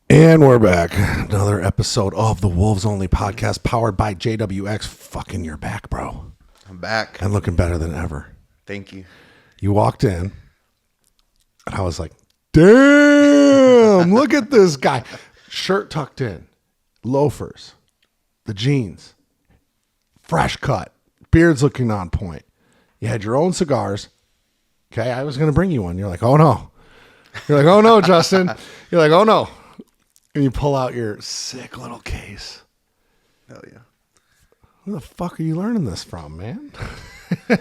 And we're back. Another episode of the Wolves Only podcast powered by JWX. Fucking you're back, bro. I'm back. And looking better than ever. Thank you. You walked in and I was like, damn, look at this guy. Shirt tucked in, loafers, the jeans, fresh cut, beard's looking on point. You had your own cigars. Okay, I was going to bring you one. You're like, oh no. You're like, oh no, Justin. You're like, oh no. And you pull out your sick little case. Hell yeah. Who the fuck are you learning this from, man?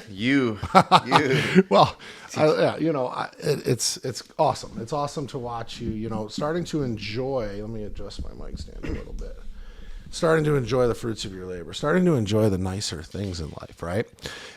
You. Well, it's awesome. It's awesome to watch you, starting to enjoy. Let me adjust my mic stand a little bit. Starting to enjoy the fruits of your labor. Starting to enjoy the nicer things in life, right?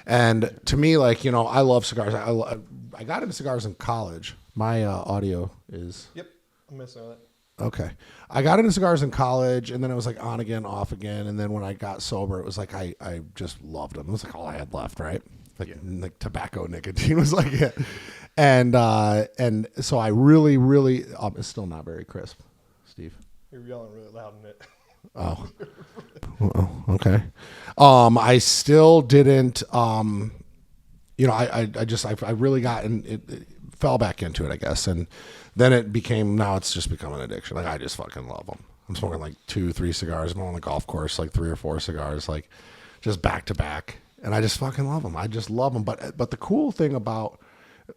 And to me, I love cigars. I got into cigars in college. My audio is... Yep, I'm missing that. Okay. I got into cigars in college, and then it was like on again, off again. And then when I got sober, it was like I just loved them. It was like all I had left, right? Like tobacco nicotine was like it. And so I really, really, it's still not very crisp, Steve. You're yelling really loud in it. Oh. Okay. I still didn't, I really got, and it fell back into it, I guess. And then now it's just become an addiction. Like, I just fucking love them. I'm smoking like 2-3 cigars. I'm on the golf course, like 3 or 4 cigars, like just back to back. And I just fucking love them. I just love them. But the cool thing about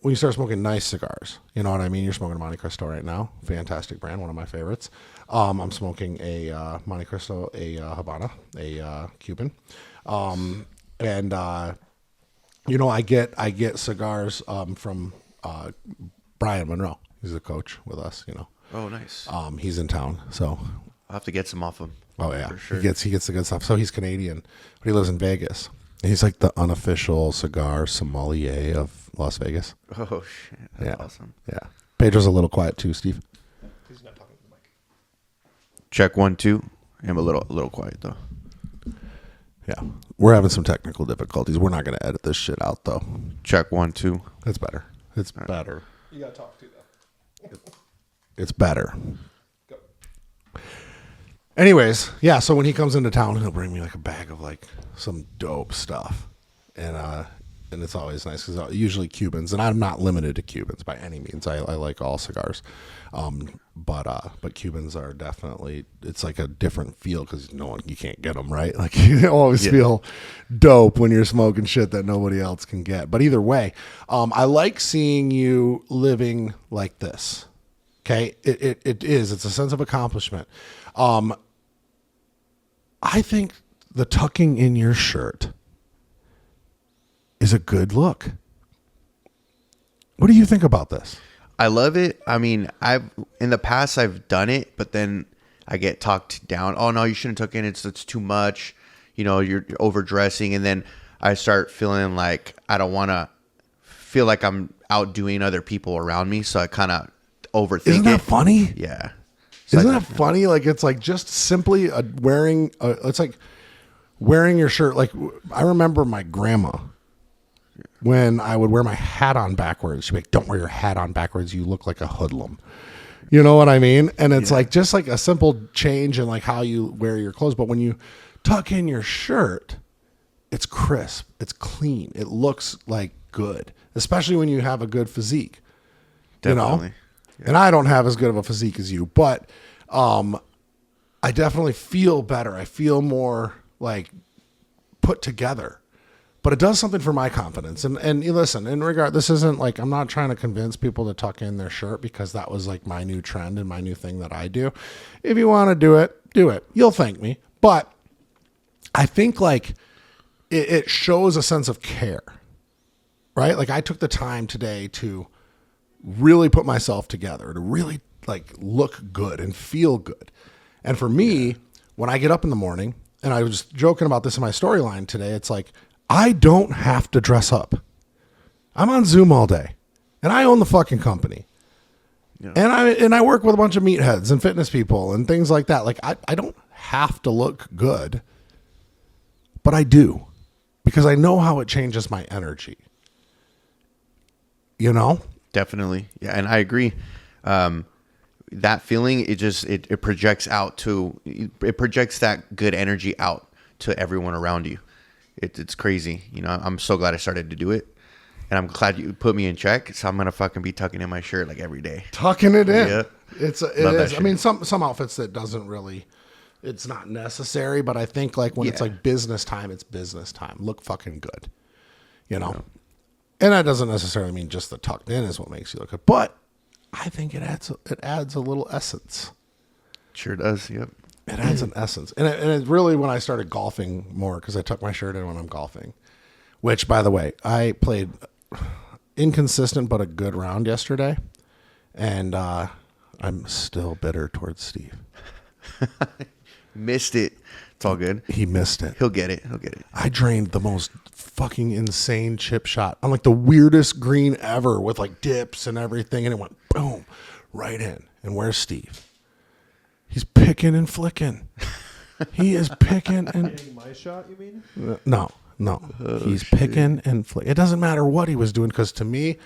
when you start smoking nice cigars, you know what I mean? You're smoking a Monte Cristo right now. Fantastic brand. One of my favorites. I'm smoking a Monte Cristo, a Habana, a Cuban. I get cigars from Brian Monroe. He's a coach with us, Oh, nice. He's in town, so I'll have to get some off him. Oh yeah, for sure. He gets the good stuff. So he's Canadian, but he lives in Vegas. He's like the unofficial cigar sommelier of Las Vegas. Oh shit, that's awesome. Yeah, Pedro's a little quiet too, Steve. He's not talking to the mic. Check 1, 2. I'm a little quiet though. Yeah, we're having some technical difficulties. We're not going to edit this shit out though. Check 1, 2. It's better. It's better. You gotta talk too though. It's better. Go. Anyways, yeah. So when he comes into town, he'll bring me like a bag of like some dope stuff, and it's always nice because usually Cubans, and I'm not limited to Cubans by any means. I like all cigars, but Cubans are definitely, it's like a different feel because you can't get them, right. Like you always feel dope when you're smoking shit that nobody else can get. But either way, I like seeing you living like this. Okay, it's a sense of accomplishment. I think the tucking in your shirt is a good look. What do you think about this? I love it. I mean, in the past I've done it, but then I get talked down. Oh no, you shouldn't tuck in. It's too much. You're overdressing, and then I start feeling like I don't want to feel like I'm outdoing other people around me, so I kind of overthink. Isn't that funny? Yeah. Isn't that funny? Like it's like just simply it's like wearing your shirt. Like I remember my grandma when I would wear my hat on backwards. She'd be like, "Don't wear your hat on backwards. You look like a hoodlum." You know what I mean? And it's like just like a simple change in like how you wear your clothes. But when you tuck in your shirt, it's crisp. It's clean. It looks like good, especially when you have a good physique. Definitely. Yeah. And I don't have as good of a physique as you, but I definitely feel better. I feel more like put together. But it does something for my confidence. And listen, this isn't like, I'm not trying to convince people to tuck in their shirt because that was like my new trend and my new thing that I do. If you want to do it, do it. You'll thank me. But I think like it shows a sense of care, right? Like I took the time today to really put myself together, to really like look good and feel good. And for me, when I get up in the morning, and I was joking about this in my storyline today, it's like, I don't have to dress up. I'm on Zoom all day and I own the fucking company. Yeah. And I work with a bunch of meatheads and fitness people and things like that. Like I don't have to look good, but I do because I know how it changes my energy. You know? Definitely. Yeah. And I agree. That feeling, it projects it projects that good energy out to everyone around you. It's crazy. You know, I'm so glad I started to do it. And I'm glad you put me in check. So I'm going to fucking be tucking in my shirt like every day. Tucking it in. Yeah. It Love that is. I shit. mean, some outfits that doesn't really, it's not necessary, but I think like when it's Yeah. like business time, it's business time. Look fucking good. You know? Yeah. And that doesn't necessarily mean just the tucked in is what makes you look good. But I think it adds a little essence. Sure does. Yep. It adds an essence. And it really, when I started golfing more, because I tuck my shirt in when I'm golfing, which, by the way, I played inconsistent but a good round yesterday. And I'm still bitter towards Steve. Missed it. It's all good. He missed it. He'll get it. I drained the most fucking insane chip shot on like the weirdest green ever with like dips and everything. And it went boom, right in. And where's Steve? He's picking and flicking. He is picking and... Hitting my shot, you mean? No. He's picking and flicking. It doesn't matter what he was doing because to me,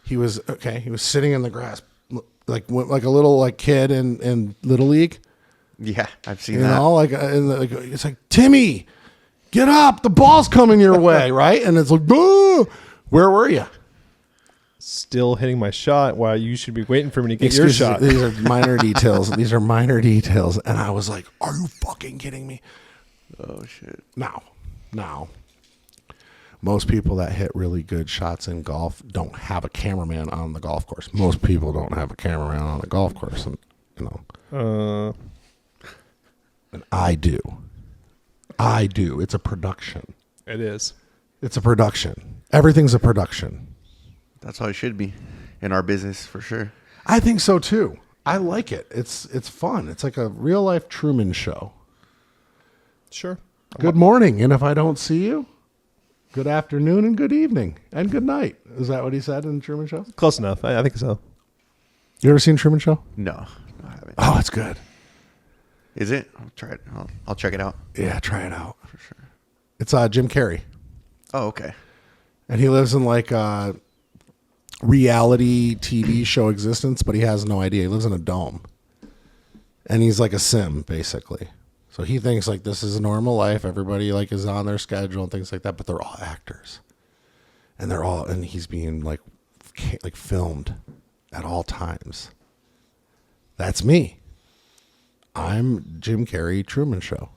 he was sitting in the grass like a little like kid in Little League. Yeah, I've seen You that. know, it's like, Timmy, get up. The ball's coming your way, right? And it's like, boo. Where were you? Still hitting my shot while you should be waiting for me to get your shot. These are minor details. These are minor details. And I was like, are you fucking kidding me? Oh, shit. Now, most people that hit really good shots in golf don't have a cameraman on the golf course. Most people don't have a cameraman on the golf course. And, you know. And I do. It's a production. It is. It's a production. Everything's a production. That's how it should be in our business for sure. I think so too. I like it. It's fun. It's like a real life Truman Show. Sure. Good morning, and if I don't see you, good afternoon and good evening and good night. Is that what he said in Truman Show? Close enough. I think so. You ever seen Truman Show? No, I haven't. Oh, it's good. Is it? I'll try it. I'll check it out. Yeah, try it out for sure. It's Jim Carrey, Oh, okay. and he lives in like a reality TV show existence, but he has no idea. He lives in a dome, and he's like a sim basically. So he thinks like this is a normal life. Everybody like is on their schedule and things like that, but they're all actors, and he's being like filmed at all times. That's me. I'm Jim Carrey Truman Show.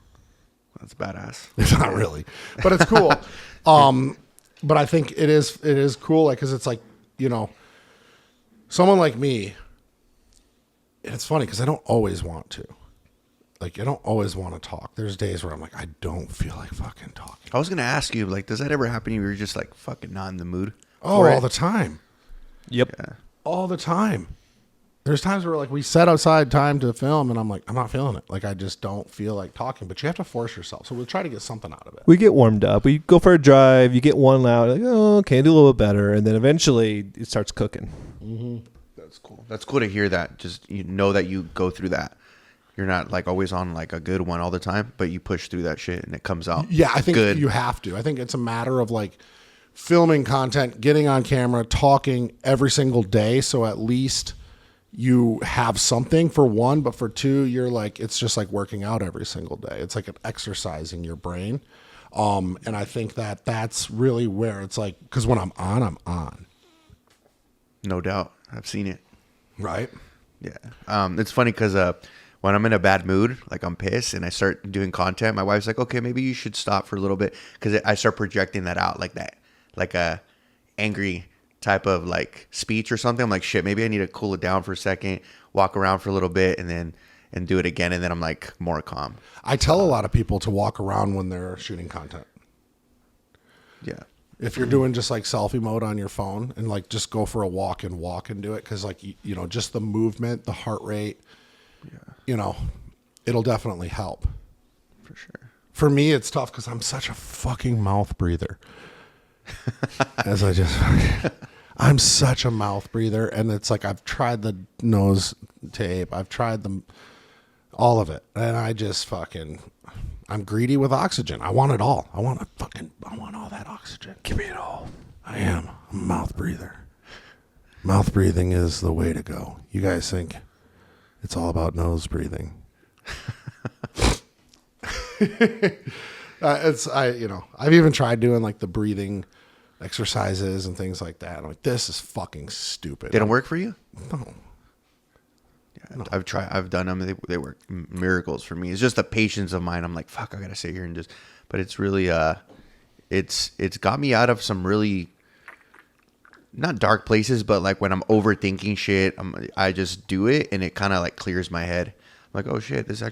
That's badass. It's not really, but it's cool. But I think it is cool, like, cause it's like, you know, someone like me, it's funny cause I don't always want to. Like, I don't always want to talk. There's days where I'm like, I don't feel like fucking talking. I was going to ask you, like, does that ever happen to you where you're just like fucking not in the mood? Oh, for all it? the time. Yep. Yeah. All the time. There's times where like we set aside time to film and I'm like, I'm not feeling it. Like, I just don't feel like talking, but you have to force yourself. So we'll try to get something out of it. We get warmed up. We go for a drive. You get one loud. Like, oh, okay, do a little bit better. And then eventually it starts cooking. That's cool. That's cool to hear that. Just, you know, that you go through that. You're not like always on like a good one all the time, but you push through that shit and it comes out. Yeah, I think good. you have to. I think it's a matter of like filming content, getting on camera, talking every single day. So at least you have something for one, but for two, you're like, it's just like working out every single day. It's like an exercising your brain. And I think that that's really where it's like, because when I'm on, I'm on. No doubt. I've seen it. Right? Yeah. It's funny because when I'm in a bad mood, like I'm pissed and I start doing content, my wife's like, okay, maybe you should stop for a little bit, because I start projecting that out like that, like a angry type of like speech or something. I'm like, shit, maybe I need to cool it down for a second, walk around for a little bit, and do it again, and then I'm like more calm. I tell a lot of people to walk around when they're shooting content. Yeah. If you're doing just like selfie mode on your phone, and like just go for a walk and do it, because like you know, just the movement, the heart rate, you know, it'll definitely help. For sure. For me, it's tough because I'm such a fucking mouth breather. As I'm such a mouth breather, and it's like I've tried the nose tape, I've tried all of it, and I just I'm greedy with oxygen. I want it all. I want all that oxygen. Give me it all. I am a mouth breather. Mouth breathing is the way to go. You guys think it's all about nose breathing? I've even tried doing like the breathing exercises and things like that. I'm like, this is fucking stupid. Didn't work for you? No. Yeah, I've done them. They work miracles for me. It's just the patience of mine. I'm like, fuck, I gotta sit here and just. But it's really it's got me out of some really not dark places, but like when I'm overthinking shit, I just do it and it kind of like clears my head. I'm like, oh shit, this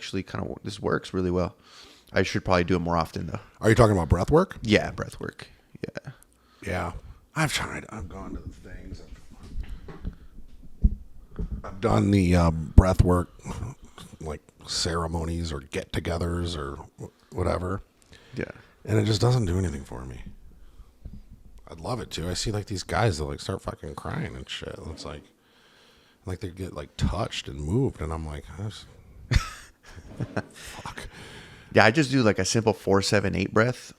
works really well. I should probably do it more often though. Are you talking about breath work? Yeah, breath work. Yeah. Yeah. I've tried. I've gone to the things. I've done the breath work, like ceremonies or get-togethers or whatever. Yeah. And it just doesn't do anything for me. I'd love it to. I see like these guys that like start fucking crying and shit. It's like they get like touched and moved, and I'm like, fuck. Yeah, I just do like a simple 4-7-8 breath.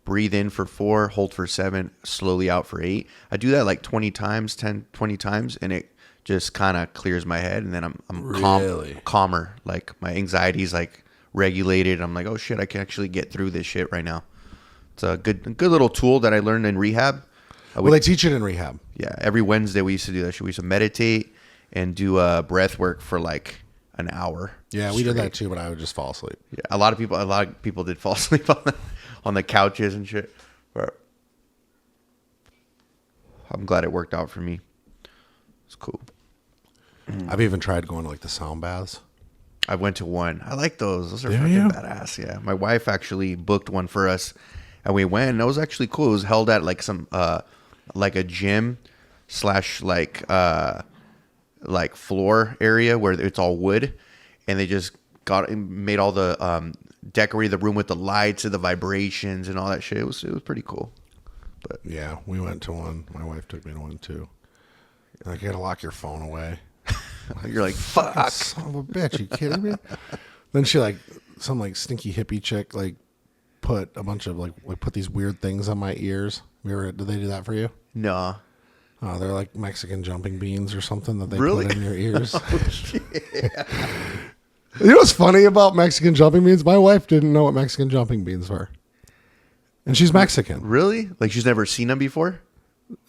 Breathe in for 4, hold for 7, slowly out for 8. I do that like 20 times, 10, 20 times, and it just kind of clears my head, and then I'm really? calmer. Like my anxiety's like regulated. I'm like, oh shit, I can actually get through this shit right now. It's a good little tool that I learned in rehab. Well, they teach it in rehab. Yeah, every Wednesday we used to do that shit. We used to meditate and do breath work for like an hour. Yeah, we did that too, but I would just fall asleep. Yeah, a lot of people did fall asleep on the couches and shit. But I'm glad it worked out for me. It's cool. I've even tried going to like the sound baths. I went to one. I like those. Those are Yeah, fucking yeah. badass. Yeah, my wife actually booked one for us, and we went. And it was actually cool. It was held at like some like a gym / like floor area where it's all wood, and they just made all the decorated the room with the lights and the vibrations and all that shit. It was pretty cool. But yeah, we went to one. My wife took me to one too. Like, you gotta lock your phone away. You're like, fuck. Son of a bitch, you kidding me? Then she like some like stinky hippie chick like put a bunch of like put these weird things on my ears. Did they do that for you? No. Oh, they're like Mexican jumping beans or something that they Really? put in your ears. Oh, shit. You know what's funny about Mexican jumping beans? My wife didn't know what Mexican jumping beans were. And she's Mexican. Really? Like she's never seen them before?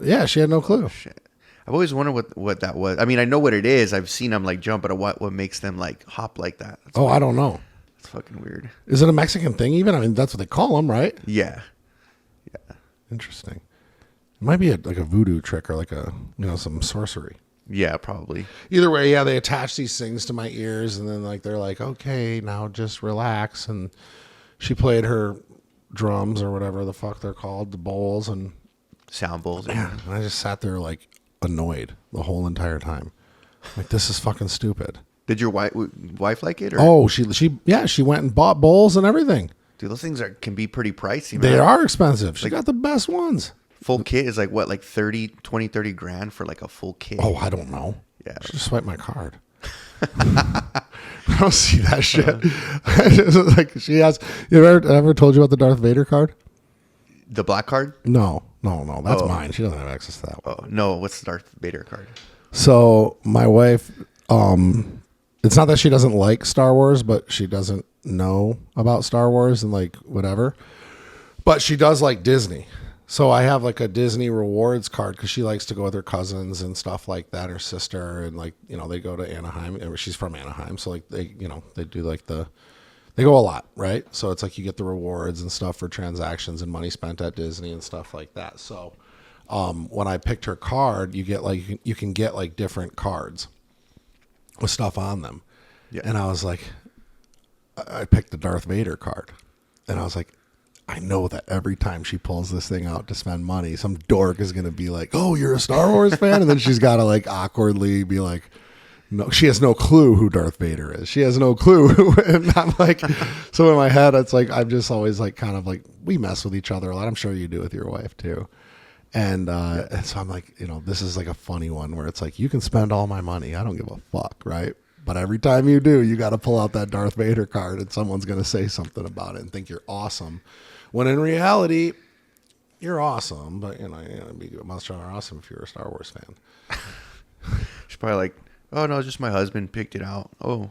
Yeah, she had no clue. Shit. I've always wondered what that was. I mean, I know what it is. I've seen them like jump, but what makes them like hop like that? That's I don't know. It's fucking weird. Is it a Mexican thing even? I mean, that's what they call them, right? Yeah. Yeah. Interesting. It might be like a voodoo trick or like some sorcery. Yeah, probably. Either way, yeah, they attach these things to my ears, and then like they're like, okay, now just relax. And she played her drums or whatever the fuck they're called, the bowls, and Sound bowls. yeah, and I just sat there like annoyed the whole entire time. Like, this is fucking stupid. Did your wife like it? Or? Oh, she went and bought bowls and everything. Dude, those things can be pretty pricey, man. They are expensive. She got the best ones. Full kit is like what, like 30 grand for like a full kit? Oh, I don't know. Yeah. She just swiped my card. I don't see that shit. Like, she has. You ever told you about the Darth Vader card? The black card? No. That's mine. She doesn't have access to that one. Oh, no. What's the Darth Vader card? So my wife, it's not that she doesn't like Star Wars, but she doesn't know about Star Wars and like whatever. But she does like Disney. So I have like a Disney rewards card because she likes to go with her cousins and stuff like that, her sister, and like, they go to Anaheim. She's from Anaheim, so like they do like they go a lot, right? So it's like you get the rewards and stuff for transactions and money spent at Disney and stuff like that. So when I picked her card, you can get like different cards with stuff on them. Yeah. And I was like, I picked the Darth Vader card, and I was like, I know that every time she pulls this thing out to spend money, some dork is going to be like, oh, you're a Star Wars fan? And then she's got to like awkwardly be like, no, she has no clue who Darth Vader is. She has no clue. And I'm like, so in my head, it's like, I'm just always like, kind of like, we mess with each other a lot. I'm sure you do with your wife too. And so I'm like, this is like a funny one where it's like, you can spend all my money. I don't give a fuck, right? But every time you do, you got to pull out that Darth Vader card and someone's going to say something about it and think you're awesome. When in reality, you're awesome, but you're going to be much more awesome if you're a Star Wars fan. She's probably like, oh, no, just my husband picked it out. Oh.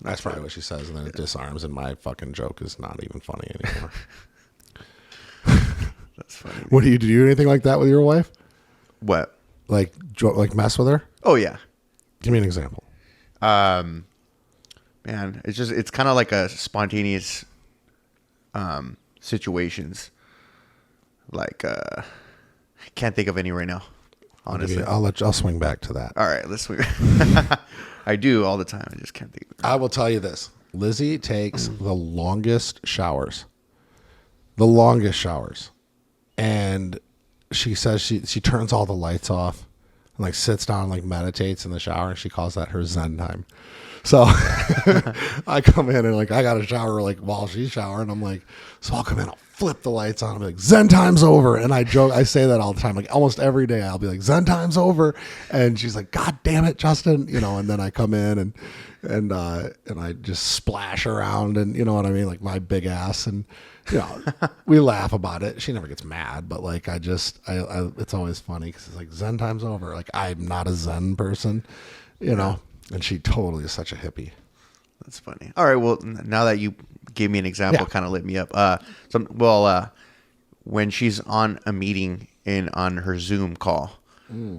That's probably what she says, and then it disarms, and my fucking joke is not even funny anymore. That's funny. What do you do anything like that with your wife? What? Like mess with her? Oh, yeah. Give me an example. Man, it's kind of like a spontaneous situations. Like, can't think of any right now, honestly. I'll swing back to that. All right, let's swing. I do all the time. I just can't think of it. I will tell you this. Lizzie takes the longest showers. The longest showers. And she says she turns all the lights off and like sits down and like meditates in the shower, and she calls that her Zen time. So I come in and like I got to shower like while she's showering. I'm like, so I'll come in, I'll flip the lights on. I'm like, Zen time's over. And I say that all the time. Like almost every day I'll be like, Zen time's over. And she's like, God damn it, Justin. And then I come in and I just splash around, and you know what I mean? Like my big ass, and we laugh about it. She never gets mad, but like I it's always funny because it's like Zen time's over. Like I'm not a Zen person, and she totally is such a hippie. That's funny. All right. Well, now that you gave me an example, kind of lit me up. When she's on a meeting on her Zoom call,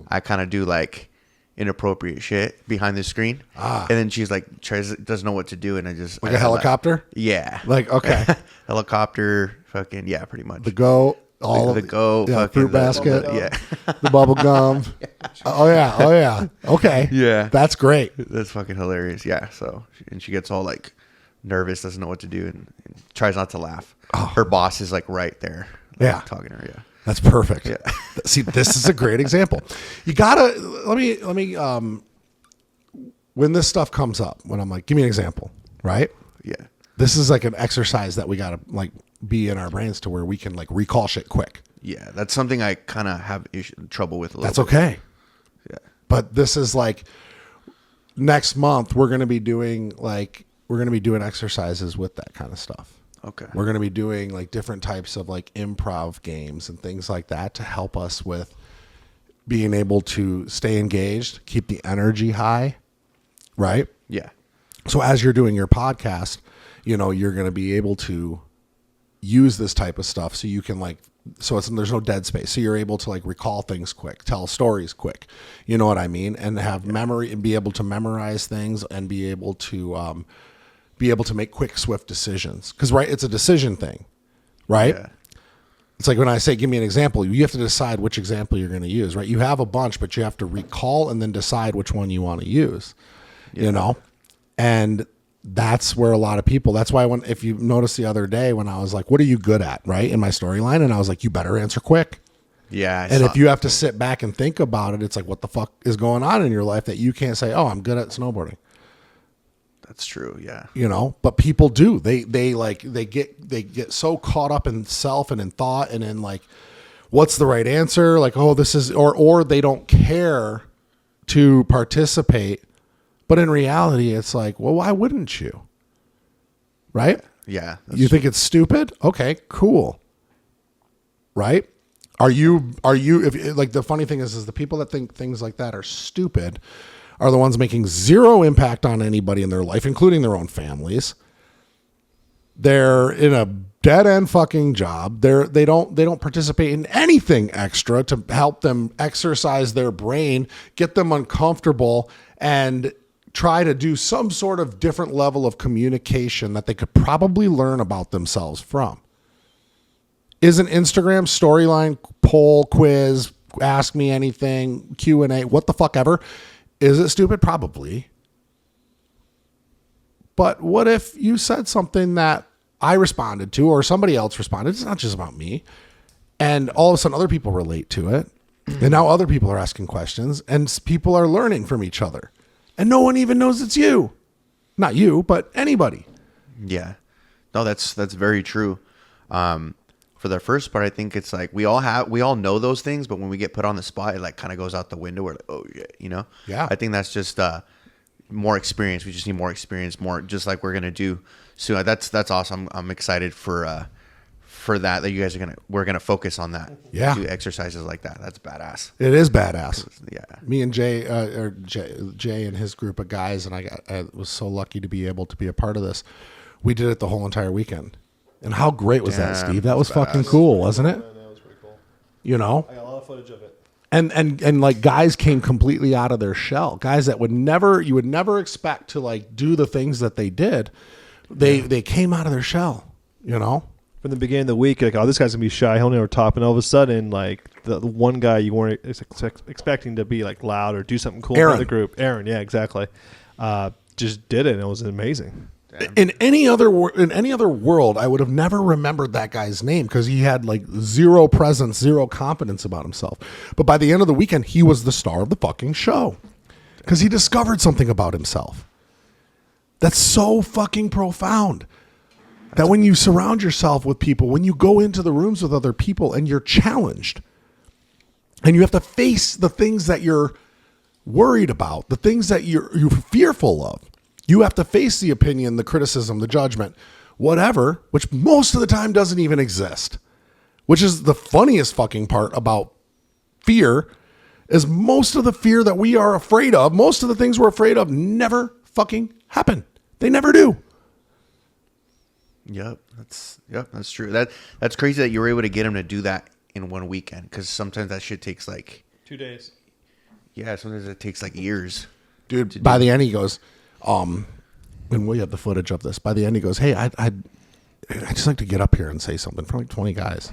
I kind of do like inappropriate shit behind the screen. And then she's like, doesn't know what to do. And I just. Like a helicopter? Yeah. Like, okay. Helicopter, fucking, yeah, pretty much. The go. Fruit basket, the bubble gum. Oh yeah. Okay, yeah, that's great. That's fucking hilarious. Yeah. So, and she gets all like nervous, doesn't know what to do, and tries not to laugh. Her boss is like right there, talking to her. Yeah, that's perfect. Yeah. See, this is a great example. You gotta let me. When this stuff comes up, when I'm like, give me an example, right? Yeah. This is like an exercise that we gotta like be in our brains to where we can like recall shit quick. Yeah, that's something I kind of have trouble with a little. That's okay. Yeah, but this is like next month we're gonna be doing exercises with that kind of stuff. Okay. We're gonna be doing like different types of like improv games and things like that to help us with being able to stay engaged, keep the energy high, right? Yeah. So as you're doing your podcast, you're gonna be able to use this type of stuff so you can there's no dead space, so you're able to like recall things quick, tell stories quick, you know what I mean, and have memory and be able to memorize things and be able to make quick, swift decisions, because it's a decision thing, right? Yeah. It's like when I say give me an example, you have to decide which example you're going to use, right? You have a bunch, but you have to recall and then decide which one you want to use. And that's where a lot of people, that's why if you noticed the other day when I was like, what are you good at, right? In my storyline. And I was like, you better answer quick. Yeah. And if you have to sit back and think about it, it's like, what the fuck is going on in your life that you can't say, oh, I'm good at snowboarding. That's true. Yeah. But people do, they get so caught up in self and in thought and in like, what's the right answer? Like, oh, this is, or they don't care to participate. But in reality, it's like, well, why wouldn't you? Right? Yeah. You think it's stupid? Okay, cool. Right? Are you, if like the funny thing is the people that think things like that are stupid are the ones making zero impact on anybody in their life, including their own families. They're in a dead end fucking job. They don't participate in anything extra to help them exercise their brain, get them uncomfortable, and try to do some sort of different level of communication that they could probably learn about themselves from. Is an Instagram storyline, poll, quiz, ask me anything, Q&A, what the fuck ever. Is it stupid? Probably. But what if you said something that I responded to or somebody else responded? It's not just about me. And all of a sudden other people relate to it. And now other people are asking questions and people are learning from each other. And no one even knows it's you. Not you, but anybody. Yeah. No, that's very true. for the first part, I think it's like we all know those things, but when we get put on the spot, it like kind of goes out the window. We're like, oh yeah, you know. Yeah. I think that's just more experience. We just need more experience, more just like we're gonna do soon. That's awesome. I'm excited for that you guys we're gonna focus on that. Yeah. Do exercises like that. That's badass. It is badass. Yeah. Me and Jay and his group of guys, and I was so lucky to be able to be a part of this. We did it the whole entire weekend. And how great was that, Steve? That was fucking cool, wasn't it? That was pretty cool. You know? I got a lot of footage of it. And like guys came completely out of their shell. Guys that you would never expect to like do the things that they did. They came out of their shell, you know? From the beginning of the week, like, oh, this guy's gonna be shy, he'll never top, and all of a sudden, like the one guy you weren't expecting to be like loud or do something cool for the group, Aaron, yeah, exactly, just did it, and it was amazing. Damn. In any other world, I would have never remembered that guy's name because he had like zero presence, zero confidence about himself. But by the end of the weekend, he was the star of the fucking show because he discovered something about himself. That's so fucking profound. That when you surround yourself with people, when you go into the rooms with other people and you're challenged and you have to face the things that you're worried about, the things that you're fearful of, you have to face the opinion, the criticism, the judgment, whatever, which most of the time doesn't even exist, which is the funniest fucking part about fear is most of the fear that we are afraid of, most of the things we're afraid of never fucking happen. They never do. Yep, that's true. That's crazy that you were able to get him to do that in one weekend because sometimes that shit takes like 2 days. Yeah, sometimes it takes like years. Dude, by the end he goes, and we have the footage of this. By the end he goes, hey, I'd just like to get up here and say something for like 20 guys.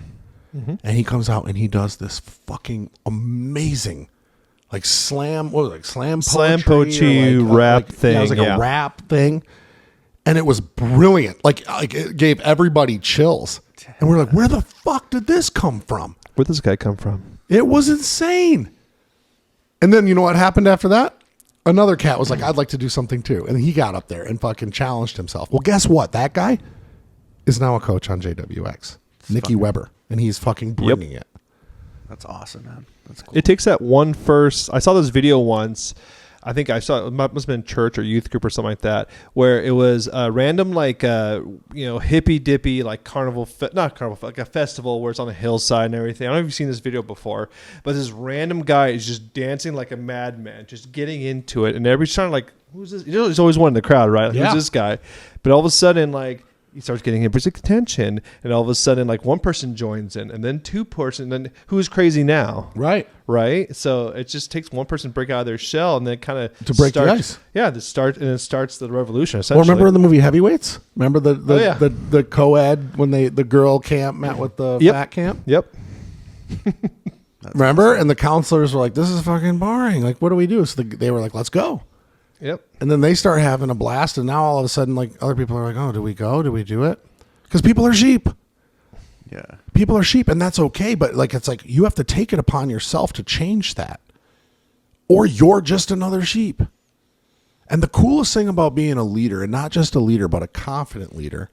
Mm-hmm. And he comes out and he does this fucking amazing like slam poetry rap thing. Yeah, it was like a rap thing. And it was brilliant. Like it gave everybody chills. And we're like, where the fuck did this come from? Where'd this guy come from? It was insane. And then you know what happened after that? Another cat was like, I'd like to do something too. And he got up there and fucking challenged himself. Well, guess what? That guy is now a coach on JWX. Nicky Weber. And he's fucking bringing it. That's awesome, man. That's cool. It takes that one first. I saw this video once. I think I saw it must have been church or youth group or something like that, where it was a random like hippy dippy like like a festival where it's on a hillside and everything. I don't know if you've seen this video before, but this random guy is just dancing like a madman, just getting into it, and everybody's trying to like, who's this? There's always one in the crowd, right? Like, yeah. Who's this guy? But all of a sudden, like, he starts getting his attention, and all of a sudden, like, one person joins in, and then two person, then who's crazy now? Right. So it just takes one person to break out of their shell, and then kind of to break the ice. Yeah, it starts the revolution. Essentially. Well, remember in the movie Heavyweights? Remember the co-ed when the girl camp met with the fat camp? Yep. Remember? And the counselors were like, "This is fucking boring. Like, what do we do?" So they were like, "Let's go." Yep. And then they start having a blast, and now all of a sudden, like, other people are like, "Oh, do we go? Do we do it?" Because people are sheep. Yeah. People are sheep, and that's okay. But like, it's like you have to take it upon yourself to change that, or you're just another sheep. And the coolest thing about being a leader, and not just a leader, but a confident leader,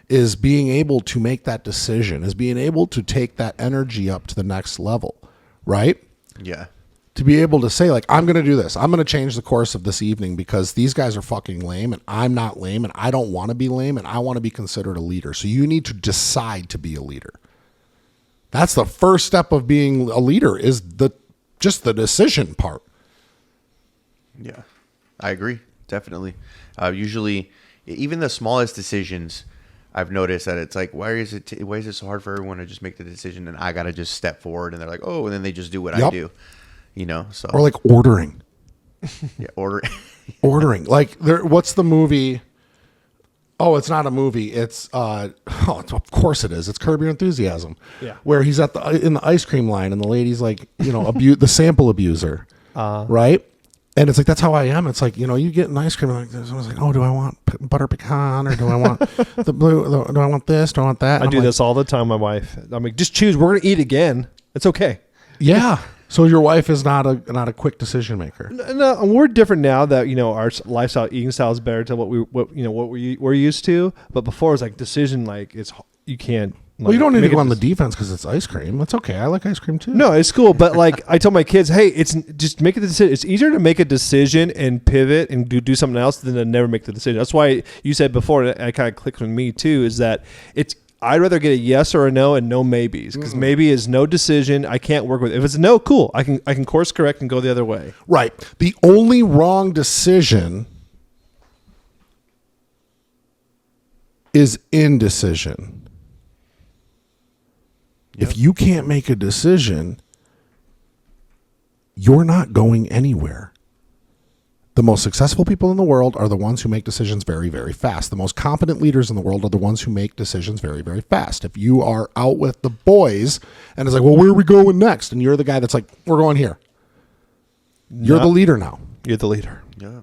is being able to make that decision, is being able to take that energy up to the next level, right? Yeah. To be able to say, like, I'm going to do this. I'm going to change the course of this evening because these guys are fucking lame and I'm not lame and I don't want to be lame and I want to be considered a leader. So you need to decide to be a leader. That's the first step of being a leader is just the decision part. Yeah, I agree. Definitely. Usually, even the smallest decisions, I've noticed that it's like, why is it so hard for everyone to just make the decision and I got to just step forward and they're like, oh, and then they just do what I do. You know, so or like ordering. Yeah, ordering. Like what's the movie? Oh, it's not a movie. It's of course it is. It's Curb Your Enthusiasm. Yeah. Where he's in the ice cream line and the lady's like, the sample abuser. Right? And it's like, that's how I am. It's like, you get an ice cream and like someone's like, oh, do I want butter pecan or do I want the blue? Do I want this? Do I want that? I do this all the time. My wife. I'm like, just choose. We're gonna eat again. It's okay. Yeah. So your wife is not a quick decision maker. No, we're different now that our lifestyle, eating style is better to what we're used to. But before it was like decision, like you can't Well, you don't need to make go a on the defense because it's ice cream. That's okay. I like ice cream too. No, it's cool, but like I tell my kids, hey, it's just make a decision. It's easier to make a decision and pivot and do something else than to never make the decision. That's why you said before, and it kind of clicked with me too, is that I'd rather get a yes or a no and no maybes, because maybe is no decision. I can't work with it. If it's a no, cool. I can course correct and go the other way. Right. The only wrong decision is indecision. Yep. If you can't make a decision, you're not going anywhere. The most successful people in the world are the ones who make decisions very, very fast. The most competent leaders in the world are the ones who make decisions very, very fast. If you are out with the boys and it's like, well, where are we going next? And you're the guy that's like, we're going here. You're the leader now. You're the leader. Yeah.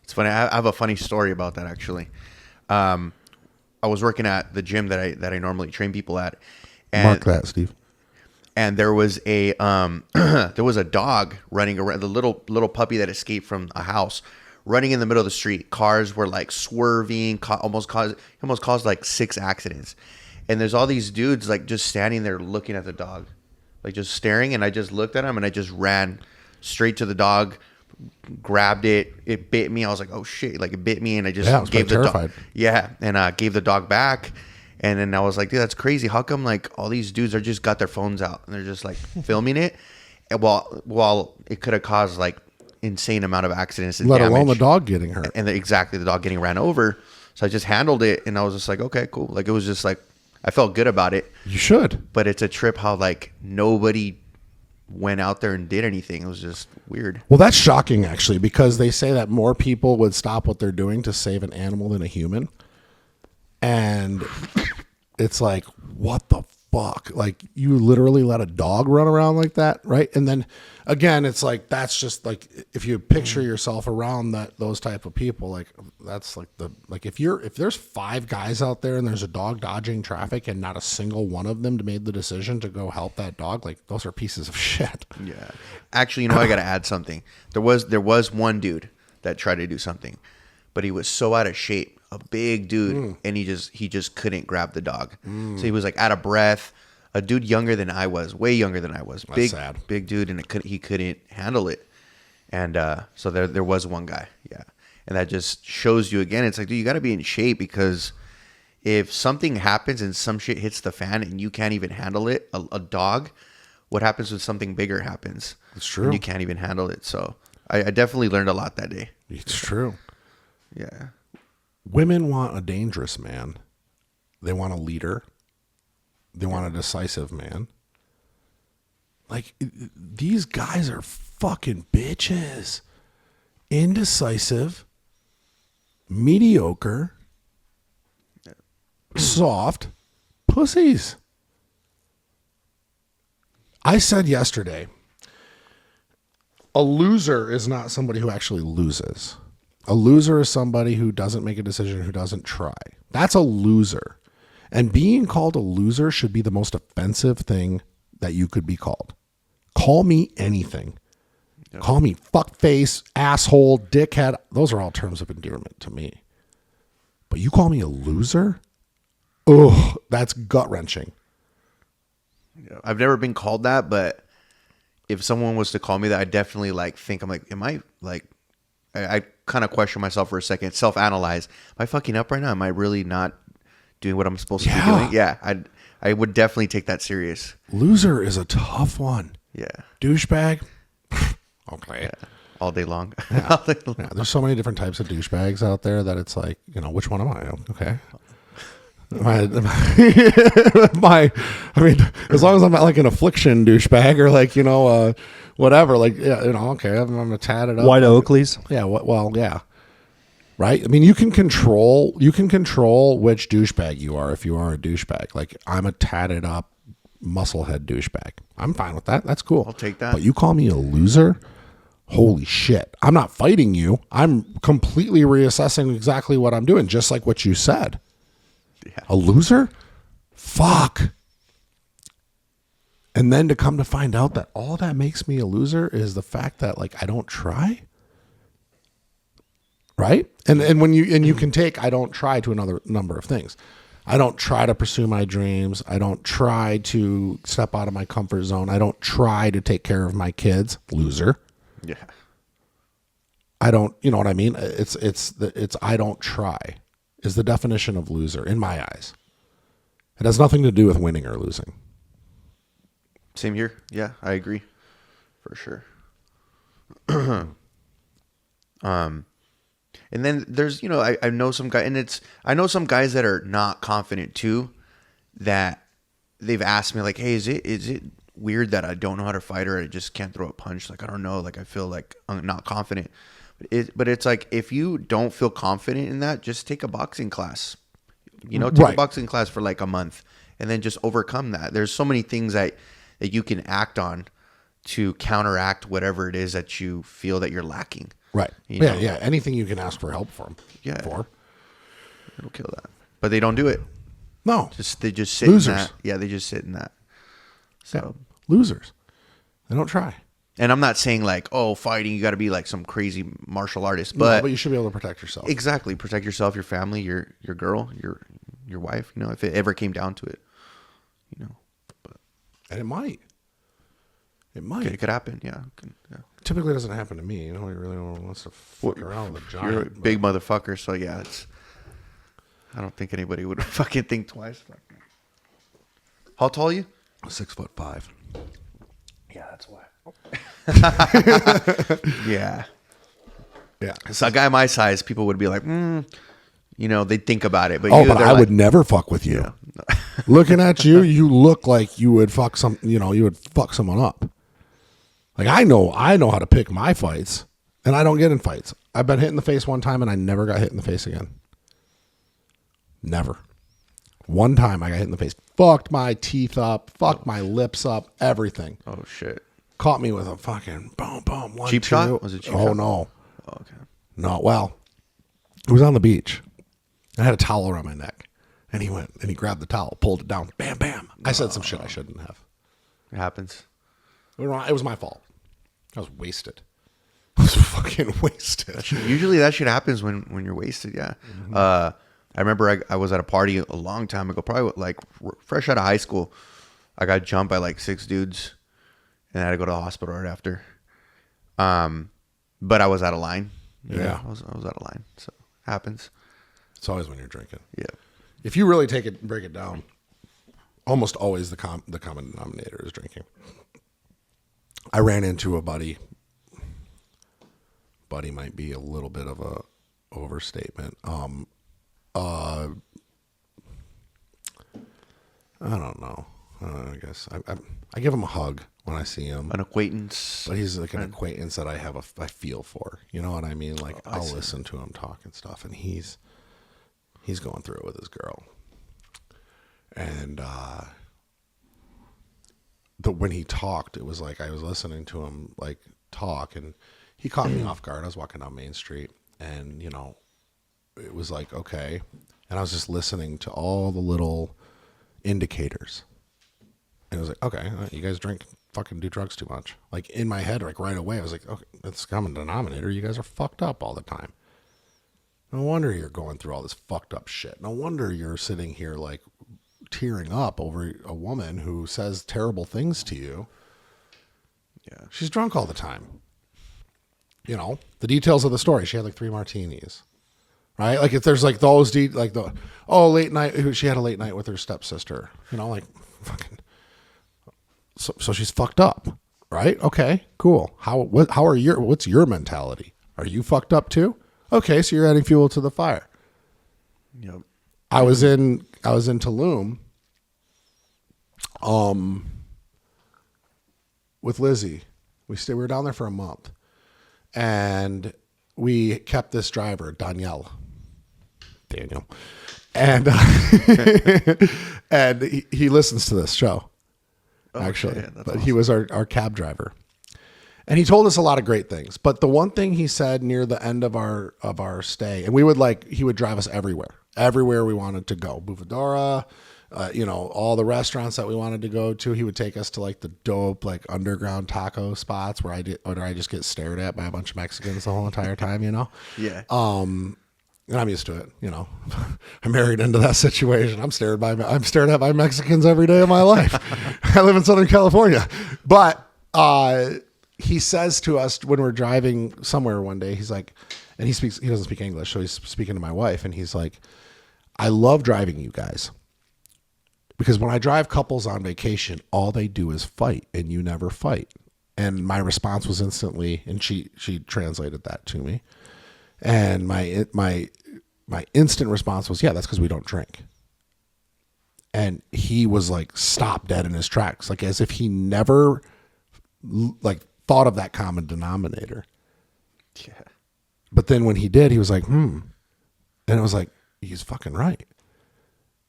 It's funny. I have a funny story about that, actually. I was working at the gym that I normally train people at. And, Mark that, Steve. And there was a dog running around, the little puppy that escaped from a house, running in the middle of the street. Cars were like swerving, almost caused like 6 accidents. And there's all these dudes like just standing there looking at the dog, like just staring. And I just looked at him and I just ran straight to the dog, grabbed it. It bit me. I was like, oh shit! Like it bit me, and I just gave the dog. Yeah, and gave the dog back. And then I was like, dude, that's crazy. How come like all these dudes are just got their phones out and they're just like filming it? And while it could have caused like insane amount of accidents and let damage. alone the dog getting hurt. And the dog getting ran over. So I just handled it and I was just like, okay, cool. Like it was just like, I felt good about it. You should. But it's a trip how like nobody went out there and did anything. It was just weird. Well, that's shocking actually, because they say that more people would stop what they're doing to save an animal than a human. And it's like, what the fuck? Like, you literally let a dog run around like that, right? And then again, it's like, that's just like, if you picture yourself around those type of people, like that's like if there's 5 guys out there and there's a dog dodging traffic and not a single one of them made the decision to go help that dog, like those are pieces of shit. Yeah. Actually, I got to add something. There was one dude that tried to do something, but he was so out of shape. A big dude, and he just couldn't grab the dog. So he was like out of breath. A dude younger than I was, way younger than I was. That's sad. Big dude, and he couldn't handle it. And so there was one guy, yeah. And that just shows you again. It's like, dude, you got to be in shape, because if something happens and some shit hits the fan and you can't even handle it, a dog, what happens when something bigger happens? It's true. And you can't even handle it. So I definitely learned a lot that day. It's true. Yeah. Women want a dangerous man. They want a leader. They want a decisive man. Like, these guys are fucking bitches. Indecisive, mediocre, soft pussies. I said yesterday, a loser is not somebody who actually loses. A loser is somebody who doesn't make a decision, who doesn't try. That's a loser. And being called a loser should be the most offensive thing that you could be called. Call me anything. Yep. Call me fuckface, asshole, dickhead. Those are all terms of endearment to me. But you call me a loser? Ugh, that's gut-wrenching. Yeah, I've never been called that, but if someone was to call me that, I definitely think, I'm like, am I like, I kind of question myself for a second, self-analyze. Am I fucking up right now? Am I really not doing what I'm supposed to be doing? Yeah, I would definitely take that serious. Loser is a tough one. Yeah. Douchebag? Okay. Yeah. All day long. Yeah. All day long. Yeah, there's so many different types of douchebags out there that it's like, which one am I? Okay. I mean, as long as I'm not like an affliction douchebag or like, whatever, like, yeah, okay, I'm a tatted up. White Oakleys. Yeah. Well, yeah. Right. I mean, you can control which douchebag you are if you are a douchebag. Like, I'm a tatted up musclehead douchebag. I'm fine with that. That's cool. I'll take that. But you call me a loser? Holy shit. I'm not fighting you. I'm completely reassessing exactly what I'm doing, just like what you said. Yeah. A loser? Fuck. And then to come to find out that all that makes me a loser is the fact that like I don't try. Right? And when you can take I don't try to another number of things. I don't try to pursue my dreams. I don't try to step out of my comfort zone. I don't try to take care of my kids. Loser. Yeah. I don't, you know what I mean? It's I don't try is the definition of loser in my eyes. It has nothing to do with winning or losing. Same here. Yeah, I agree. For sure. And then there's, I know some guy, and I know some guys that are not confident too, that they've asked me like, hey, is it weird that I don't know how to fight, or I just can't throw a punch? Like, I don't know. Like, I feel like I'm not confident. But it's like, if you don't feel confident in that, just take a boxing class. Take Right. a boxing class for like a month, and then just overcome that. There's so many things that you can act on to counteract whatever it is that you feel that you're lacking. Right. You know? Yeah. Anything you can ask for help from. Yeah. For. It'll kill that. But they don't do it. No. They just sit Losers. in that. Yeah, they just sit in that. So Losers. They don't try. And I'm not saying like, oh, fighting, you got to be like some crazy martial artist, But you should be able to protect yourself. exactly, protect yourself, your family, your girl, your wife. If it ever came down to it, But And it might. It might. it could happen. Yeah. Typically, it doesn't happen to me. You know, he really wants to fuck around with a giant. You're a big motherfucker, so yeah, I don't think anybody would fucking think twice. How tall are you? 6'5". Yeah, that's why. Yeah. Yeah. So a guy my size, people would be like, they'd think about it. But But I would never fuck with you. Looking at you, you look like you would fuck you would fuck someone up. Like I know how to pick my fights, and I don't get in fights. I've been hit in the face one time, and I never got hit in the face again. Never. One time I got hit in the face, fucked my teeth up, fucked my lips up, everything. Oh shit. Caught me with a fucking boom, boom, 1, Cheap 2. shot? Was it cheap Oh shot? no, Oh, okay. no. Well, it was on the beach. I had a towel around my neck, and he went and he grabbed the towel, pulled it down, bam, bam. I said some shit I shouldn't have. It happens. It was my fault. I was wasted. I was fucking wasted. Usually that shit happens when you're wasted. Yeah. Mm-hmm. I remember I was at a party a long time ago, probably like fresh out of high school. I got jumped by like 6 dudes, and I had to go to the hospital right after. But I was out of line. Yeah. I was out of line. So it happens. It's always when you're drinking. Yeah. If you really break it down, almost always the common denominator is drinking. I ran into a buddy. Buddy might be a little bit of a overstatement. I don't know. I guess I give him a hug when I see him. An acquaintance. But he's like an acquaintance that I feel for. You know what I mean? Like I'll listen to him talk and stuff, and he's going through it with his girl. And when he talked, it was like I was listening to him like talk, and he caught me off guard. I was walking down Main Street, and it was like okay, and I was just listening to all the little indicators. And it was like, okay, you guys fucking do drugs too much. Like in my head, like right away, I was like, okay, that's common denominator. You guys are fucked up all the time. No wonder you're going through all this fucked up shit. No wonder you're sitting here like tearing up over a woman who says terrible things to you. Yeah. She's drunk all the time. The details of the story. She had like 3 martinis. Right? Like if there's like those late night, she had a late night with her stepsister. Like fucking. So she's fucked up, right? Okay, cool. What's your mentality? Are you fucked up too? Okay, so you're adding fuel to the fire. Yep. I was in Tulum, with Lizzie. We were down there for a month, and we kept this driver, Daniel, and and he listens to this show. Actually, shit, that's but awesome. he was our cab driver, and he told us a lot of great things. But the one thing he said near the end of our stay, and he would drive us everywhere we wanted to go, Bufadora, all the restaurants that we wanted to go to. He would take us to like the dope like underground taco spots where I just get stared at by a bunch of Mexicans the whole entire time. Yeah. And I'm used to it, I married into that situation. I'm stared at by Mexicans every day of my life. I live in Southern California. But he says to us when we're driving somewhere one day, he's like, and he doesn't speak English, so he's speaking to my wife, and he's like, I love driving you guys. Because when I drive couples on vacation, all they do is fight, and you never fight. And my response was instantly, and she translated that to me. And my instant response was, yeah, that's because we don't drink. And he was like, stopped dead in his tracks, like as if he never like thought of that common denominator. Yeah. But then when he did, he was like, And it was like, he's fucking right.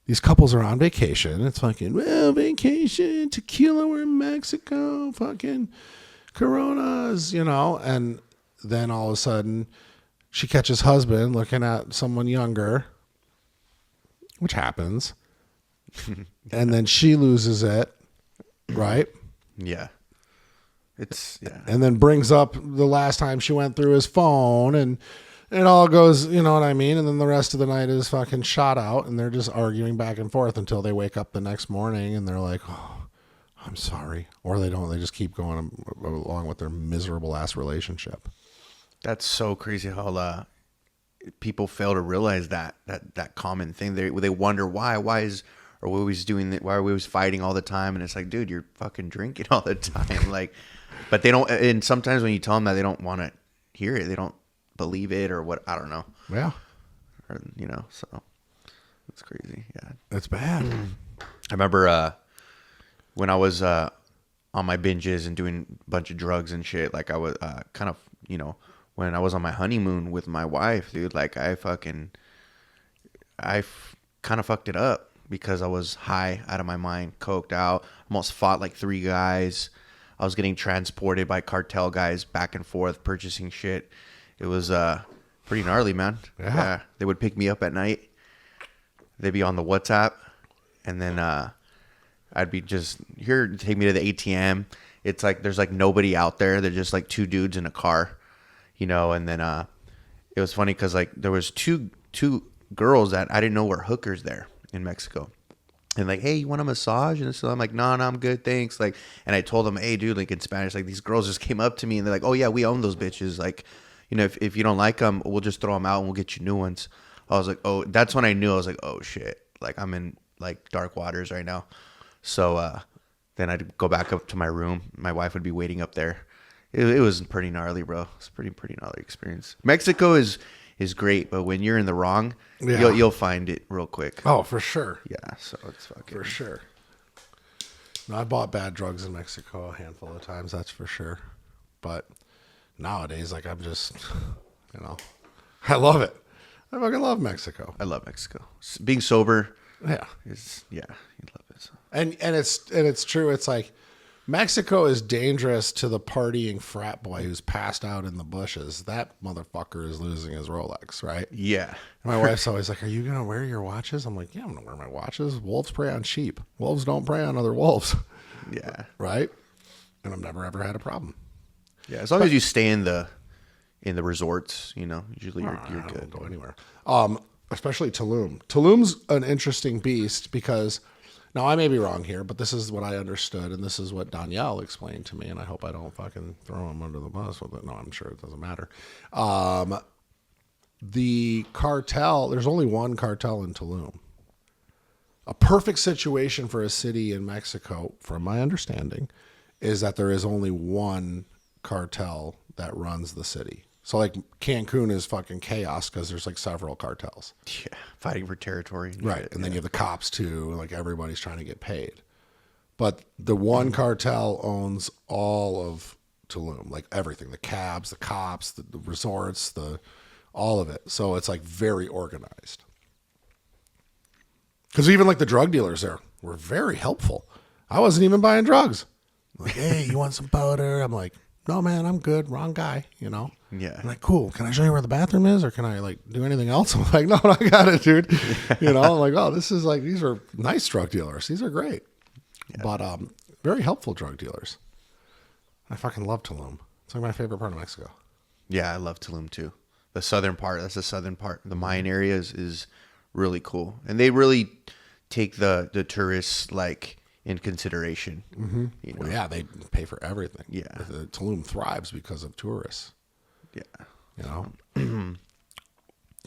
These couples are on vacation. It's fucking, well, vacation, tequila, we're in Mexico, fucking Coronas, and then all of a sudden she catches husband looking at someone younger, which happens. And then she loses it, right? Yeah. Yeah. And then brings up the last time she went through his phone, and it all goes, you know what I mean? And then the rest of the night is fucking shot out, and they're just arguing back and forth until they wake up the next morning and they're like, oh, I'm sorry. Or they don't. They just keep going along with their miserable ass relationship. That's so crazy how people fail to realize that common thing. They wonder why are we always doing that? Why are we always fighting all the time? And it's like, dude, you're fucking drinking all the time. Like, but they don't. And sometimes when you tell them that, they don't want to hear it. They don't believe it or what. I don't know. Yeah. Or, so it's crazy. Yeah. It's bad. I remember when I was on my binges and doing a bunch of drugs and shit, like I was kind of, when I was on my honeymoon with my wife, dude, like I kind of fucked it up because I was high out of my mind, coked out, almost fought like 3 guys. I was getting transported by cartel guys back and forth, purchasing shit. It was pretty gnarly, man. Yeah. They would pick me up at night. They'd be on the WhatsApp, and then I'd be just, here, take me to the ATM. It's like there's like nobody out there. They're just like 2 dudes in a car, and then it was funny because like there was two girls that I didn't know were hookers there in Mexico. And like, hey, you want a massage? And so I'm like, no, I'm good, thanks. Like, and I told them, hey, dude, like in Spanish, like these girls just came up to me and they're like, oh yeah, we own those bitches. Like, if you don't like them, we'll just throw them out and we'll get you new ones. I was like, oh, that's when I knew. I was like, oh shit, like I'm in like dark waters right now. So then I'd go back up to my room. My wife would be waiting up there. It was pretty gnarly, bro. It's a pretty gnarly experience. Mexico is great, but when you're in the wrong, you'll find it real quick. Oh, for sure. Yeah, so it's fucking for sure. No, I bought bad drugs in Mexico a handful of times, that's for sure. But nowadays, like I'm just, I love it. I fucking love Mexico. I love Mexico. Being sober, you love it. So. And it's true. It's like Mexico is dangerous to the partying frat boy who's passed out in the bushes. That motherfucker is losing his Rolex, right? Yeah. And my wife's always like, are you going to wear your watches? I'm like, yeah, I'm going to wear my watches. Wolves prey on sheep. Wolves don't prey on other wolves. Yeah. Right? And I've never, ever had a problem. Yeah, as long as you stay in the resorts, usually you're I good. don't go anywhere. Especially Tulum. Tulum's an interesting beast because... Now, I may be wrong here, but this is what I understood, and this is what Danielle explained to me, and I hope I don't fucking throw him under the bus with it. No, I'm sure it doesn't matter. The cartel, there's only one cartel in Tulum. A perfect situation for a city in Mexico, from my understanding, is that there is only one cartel that runs the city. So, like, Cancun is fucking chaos because there's, like, several cartels. Yeah, fighting for territory. Right, and then you have the cops, too. Like, everybody's trying to get paid. But the one cartel owns all of Tulum. Like, everything. The cabs, the cops, the resorts, all of it. So, it's, like, very organized. Because even, like, the drug dealers there were very helpful. I wasn't even buying drugs. Like, hey, you want some powder? I'm like, no, man, I'm good. Wrong guy, Yeah. I'm like, cool. Can I show you where the bathroom is, or can I like do anything else? I'm like, no, I got it, dude. I'm like, oh, this is like, these are nice drug dealers. These are great, but very helpful drug dealers. I fucking love Tulum. It's like my favorite part of Mexico. Yeah, I love Tulum too. the southern part. That's the southern part. The Mayan area is really cool, and they really take the tourists like in consideration. Mm-hmm. You know? Well, yeah, they pay for everything. Yeah. Tulum thrives because of tourists. Yeah. You know?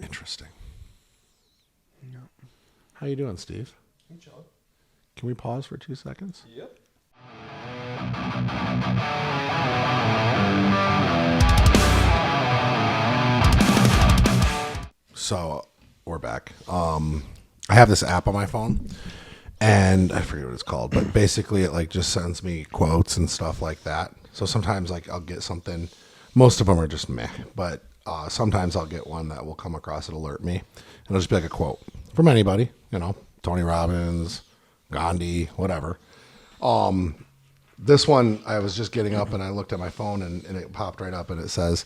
Interesting. Yeah. How you doing, Steve? Can we pause for 2 seconds? Yep. So we're back. I have this app on my phone, and I forget what it's called, but basically it like just sends me quotes and stuff like that. So sometimes like I'll get something. Most of them are just meh, but sometimes I'll get one that will come across it, alert me, and it'll just be like a quote from anybody, you know, Tony Robbins, Gandhi, whatever. This one, I was just getting up and I looked at my phone and it popped right up and it says,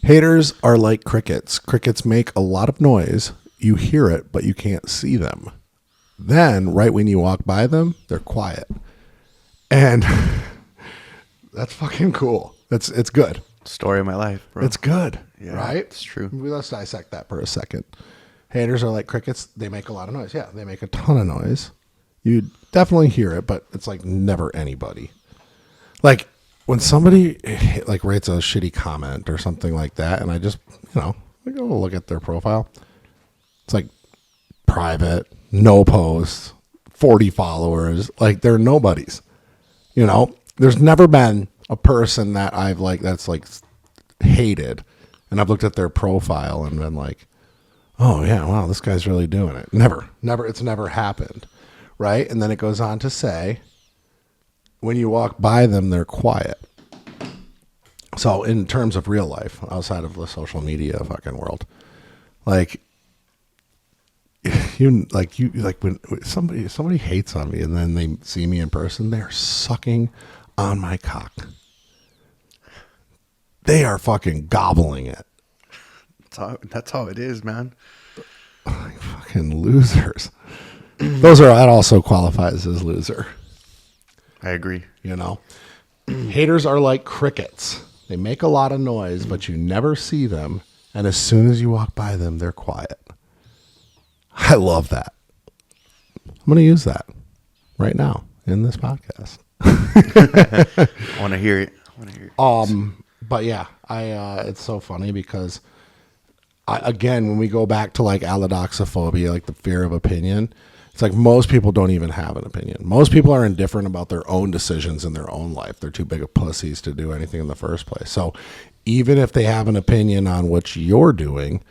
haters are like crickets. Crickets make a lot of noise. You hear it, but you can't see them. Then, right when you walk by them, they're quiet. And that's fucking cool. It's good. Story of my life, bro. It's good, Yeah, right? it's true. Let's dissect that for a second. Haters are like crickets. They make a lot of noise. Yeah, they make a ton of noise. You definitely hear it, but it's like never anybody. Like when somebody like writes a shitty comment or something like that, and I just, you know, I go look at their profile. It's like private, no posts, 40 followers. Like they're nobodies. You know, there's never been a person that I've like that's like hated, and I've looked at their profile and been like, oh yeah, wow, this guy's really doing it. Never, it's never happened, right? And then it goes on to say, when you walk by them, they're quiet. So in terms of real life, outside of the social media fucking world, like you when somebody hates on me and then they see me in person, they're sucking on my cock. They are fucking gobbling it. That's how it is, man. Like fucking losers. That also qualifies as loser. I agree. You know, haters are like crickets. They make a lot of noise, but you never see them. And as soon as you walk by them, they're quiet. I love that. I'm going to use that right now in this podcast. I want to hear it. But yeah, it's so funny because again, when we go back to like allodoxophobia, like the fear of opinion, it's like most people don't even have an opinion. Most people are indifferent about their own decisions in their own life. They're too big of pussies to do anything in the first place. So even if they have an opinion on what you're doing,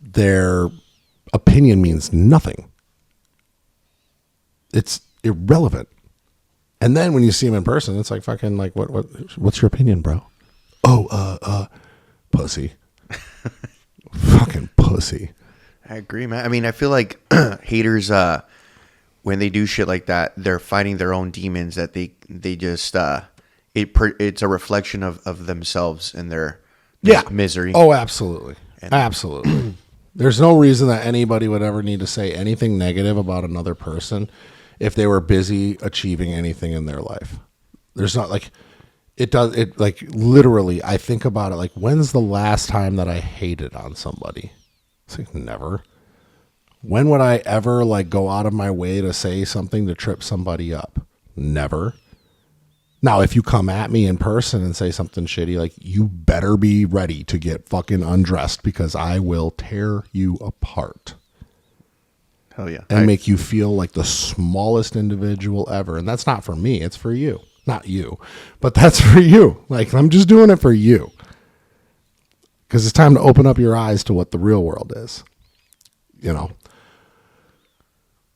their opinion means nothing. It's irrelevant. And then when you see them in person, it's like fucking like what's your opinion, bro? Oh, pussy. Fucking pussy. I agree, man. I mean, I feel like haters, when they do shit like that, they're fighting their own demons that they just, it's a reflection of themselves and their misery. Oh, absolutely. Absolutely. There's no reason that anybody would ever need to say anything negative about another person if they were busy achieving anything in their life. There's not like, it like literally, I think about it like, when's the last time that I hated on somebody? It's like never. When would I ever like go out of my way to say something to trip somebody up? Never. Now, if you come at me in person and say something shitty, like you better be ready to get fucking undressed because I will tear you apart. Hell yeah. And make you feel like the smallest individual ever. And that's not for me. It's for you. Not you, but that's for you. Like I'm just doing it for you. Because it's time to open up your eyes to what the real world is. You know,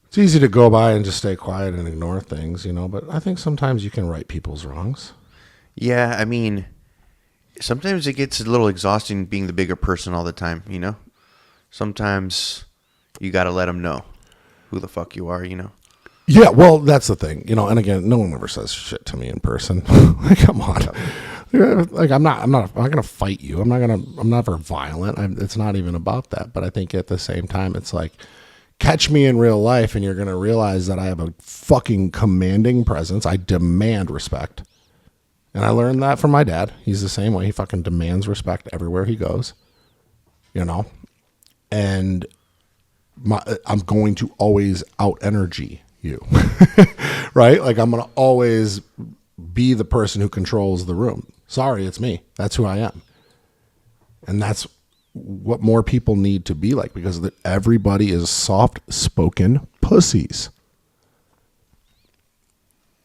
it's easy to go by and just stay quiet and ignore things, you know, but I think sometimes you can right people's wrongs. Yeah, I mean, sometimes it gets a little exhausting being the bigger person all the time, you know? Sometimes you got to let them know who the fuck you are, you know? Yeah, well, that's the thing, you know, and again, no one ever says shit to me in person. Like, come on. Like I'm not going to fight you. I'm never violent. It's not even about that. But I think at the same time, it's like, catch me in real life and you're going to realize that I have a fucking commanding presence. I demand respect. And I learned that from my dad. He's the same way. He fucking demands respect everywhere he goes. you know, and I'm going to always out energy you, right? Like I'm going to always be the person who controls the room. Sorry, it's me. That's who I am. And that's what more people need to be like, because everybody is soft-spoken pussies.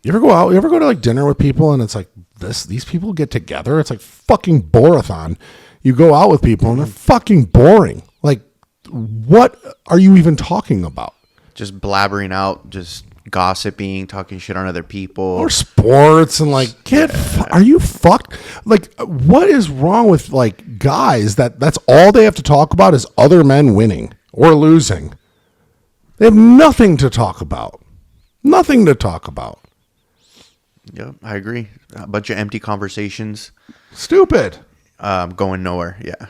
You ever go out? You ever go to like dinner with people and it's like these people get together? It's like fucking borathon. You go out with people and they're fucking boring. Like, what are you even talking about? Just blabbering out, just gossiping, talking shit on other people. Or sports and like, are you fucked? Like, what is wrong with like guys that's all they have to talk about is other men winning or losing? They have nothing to talk about. Nothing to talk about. Yep, I agree. A bunch of empty conversations. Stupid. Going nowhere. Yeah,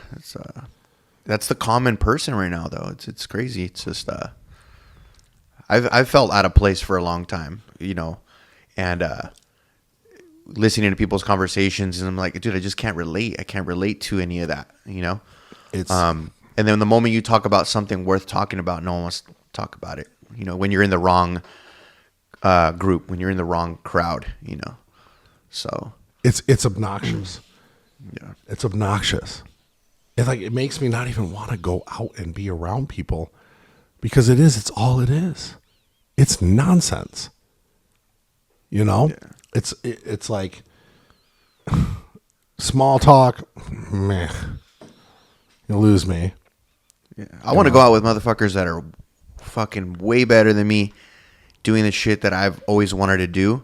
that's the common person right now, though. It's crazy. It's just I've felt out of place for a long time, you know, and listening to people's conversations, and I'm like, dude, I just can't relate. I can't relate to any of that, you know. It's and then the moment you talk about something worth talking about, no one wants to talk about it. You know, when you're in the wrong group, when you're in the wrong crowd, you know. So it's obnoxious. Yeah, it's obnoxious. It's like it makes me not even want to go out and be around people, because it's all it is. It's nonsense. You know, yeah. It's like small talk. Meh, you lose me. Yeah, I want to go out with motherfuckers that are fucking way better than me, doing the shit that I've always wanted to do.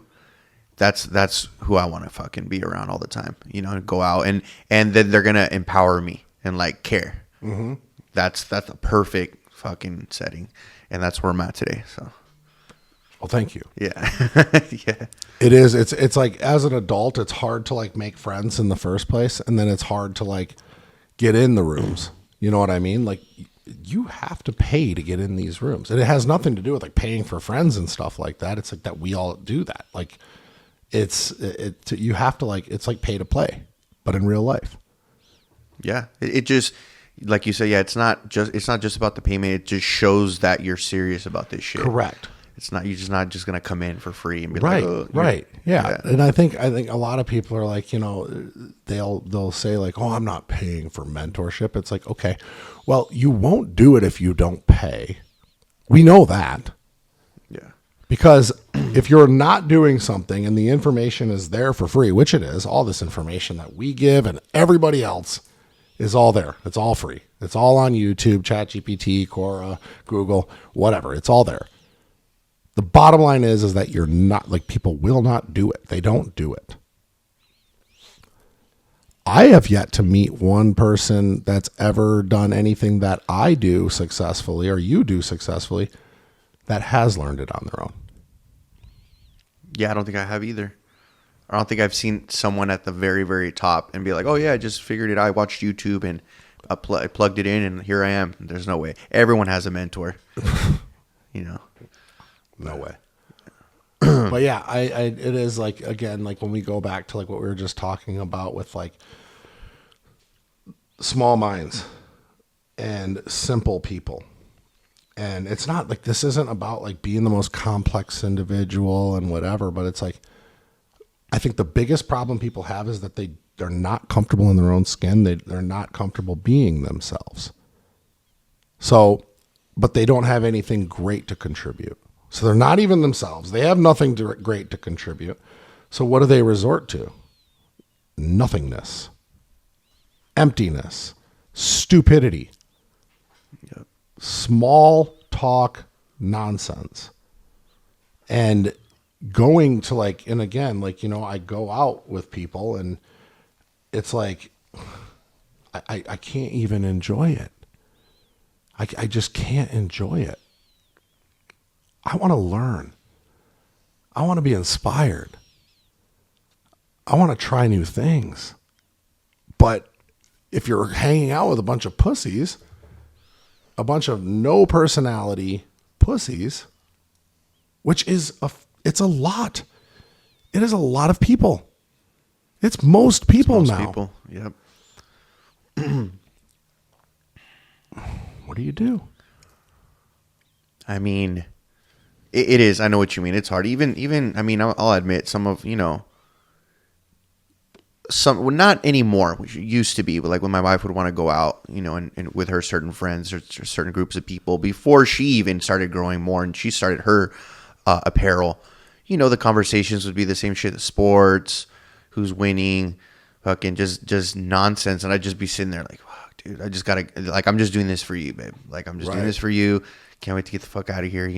That's who I want to fucking be around all the time. You know, go out and then they're gonna empower me and like care. Mm-hmm. That's the perfect fucking setting, and that's where I'm at today. So, well, thank you. Yeah, yeah. It is. It's like as an adult, it's hard to like make friends in the first place, and then it's hard to like get in the rooms. You know what I mean? Like you have to pay to get in these rooms, and it has nothing to do with like paying for friends and stuff like that. It's like that we all do that. Like you have to like, it's like pay to play, but in real life. Yeah. It just, like you say, yeah, it's not just about the payment. It just shows that you're serious about this shit. Correct. You're just not just going to come in for free and be right, like, oh, right. Yeah. And I think a lot of people are like, you know, they'll say like, oh, I'm not paying for mentorship. It's like, okay, well, you won't do it if you don't pay. We know that. Yeah. Because if you're not doing something and the information is there for free, which it is, all this information that we give and everybody else is all there. It's all free. It's all on YouTube, ChatGPT, Quora, Google, whatever. It's all there. The bottom line is that you're not, like, people will not do it. They don't do it. I have yet to meet one person that's ever done anything that I do successfully or you do successfully that has learned it on their own. Yeah, I don't think I have either. I don't think I've seen someone at the very, very top and be like, oh, yeah, I just figured it out. I watched YouTube and I plugged it in and here I am. There's no way. Everyone has a mentor. You know. No way. But yeah, it is like, again, like when we go back to like what we were just talking about with like small minds and simple people. And it's not like, this isn't about like being the most complex individual and whatever, but it's like, I think the biggest problem people have is that they're not comfortable in their own skin. They're not comfortable being themselves. So, but they don't have anything great to contribute. So they're not even themselves. They have nothing great to contribute. So what do they resort to? Nothingness, emptiness, stupidity. Yep. Small talk nonsense. And going to like, and again, like, you know, I go out with people and it's like, I can't even enjoy it. I just can't enjoy it. I want to learn. I want to be inspired. I want to try new things. But if you're hanging out with a bunch of pussies, a bunch of no personality pussies, which is it's a lot. It is a lot of people. It's most people now. People. Yep. do you do? I mean, it is. I know what you mean. It's hard. Even. I mean, I'll admit some of some, well, not anymore, which it used to be, but like when my wife would want to go out, and with her certain friends or certain groups of people before she even started growing more and she started her apparel, the conversations would be the same shit, sports, who's winning, fucking just nonsense. And I'd just be sitting there like, wow, dude, I just gotta, like, I'm just doing this for you, babe. Like, I'm just doing this for you. Can't wait to get the fuck out of here.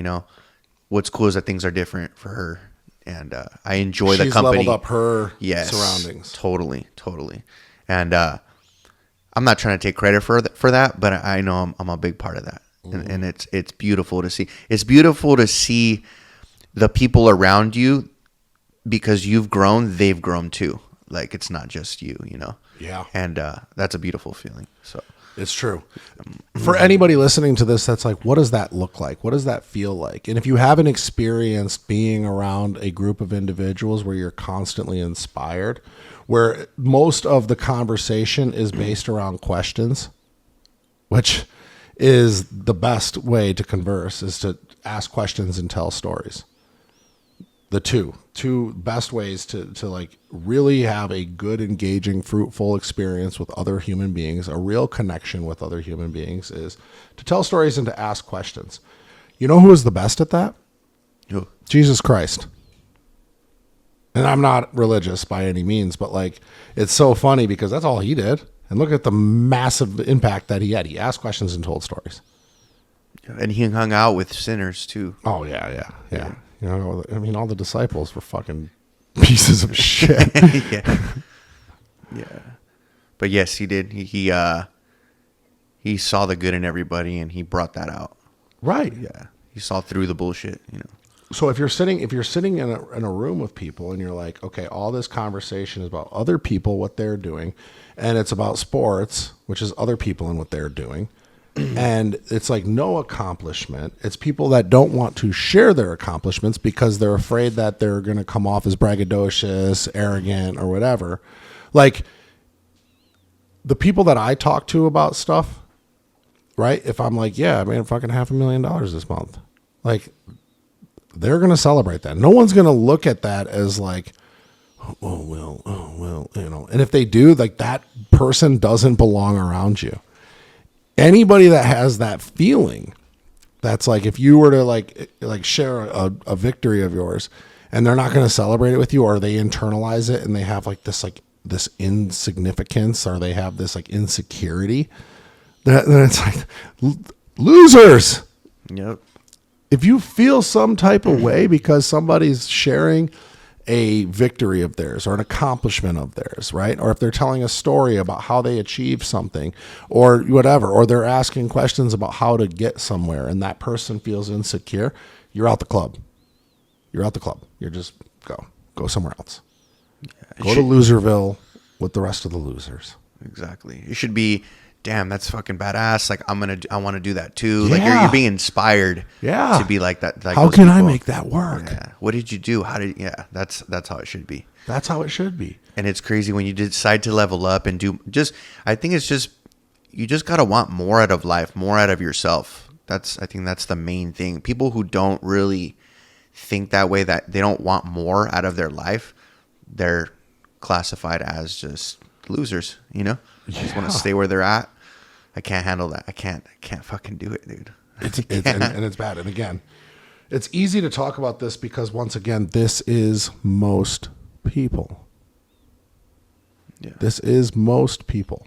What's cool is that things are different for her. And I enjoy the company. She's leveled up her surroundings. Totally. And I'm not trying to take credit for that, but I know I'm a big part of that. And it's beautiful to see. It's beautiful to see the people around you, because you've grown, they've grown too. Like, it's not just you, Yeah. And that's a beautiful feeling. So it's true. For anybody listening to this, that's like, what does that look like? What does that feel like? And if you haven't experienced being around a group of individuals where you're constantly inspired, where most of the conversation is based around questions, which is the best way to converse, is to ask questions and tell stories. The two best ways to like really have a good, engaging, fruitful experience with other human beings, a real connection with other human beings, is to tell stories and to ask questions. You know who is the best at that? Who? Jesus Christ. And I'm not religious by any means, but like, it's so funny because that's all he did. And look at the massive impact that he had. He asked questions and told stories. And he hung out with sinners too. Oh yeah. I mean, all the disciples were fucking pieces of shit. Yeah. But yes, he did. He saw the good in everybody, and he brought that out. Right. Yeah. He saw through the bullshit. So if you're sitting in a room with people, and you're like, okay, all this conversation is about other people, what they're doing, and it's about sports, which is other people and what they're doing. And it's like no accomplishment. It's people that don't want to share their accomplishments because they're afraid that they're going to come off as braggadocious, arrogant, or whatever. Like, the people that I talk to about stuff, right? If I'm like, yeah, I made fucking $500,000 this month, like, they're going to celebrate that. No one's going to look at that as like, oh, well, and if they do, like, that person doesn't belong around you. Anybody that has that feeling, that's like, if you were to like share a victory of yours and they're not going to celebrate it with you, or they internalize it and they have this insignificance, or they have this like insecurity, then it's like, losers. Yep. If you feel some type of way because somebody's sharing a victory of theirs or an accomplishment of theirs, right? Or if they're telling a story about how they achieved something or whatever, or they're asking questions about how to get somewhere, and that person feels insecure, you're out the club. You're just go somewhere else. Yeah, go to Loserville with the rest of the losers. Exactly. It should be, damn, that's fucking badass. Like, I want to do that too. Yeah. Like, you're being inspired. Yeah. To be like that. Like, how can I make that work? Yeah. What did you do? That's how it should be. That's how it should be. And it's crazy when you decide to level up and I think it's just, you just got to want more out of life, more out of yourself. I think that's the main thing. People who don't really think that way, that they don't want more out of their life, they're classified as just losers, They just want to stay where they're at. I can't handle that. I can't fucking do it, dude. And it's bad. And again, it's easy to talk about this because, once again, this is most people. Yeah. This is most people.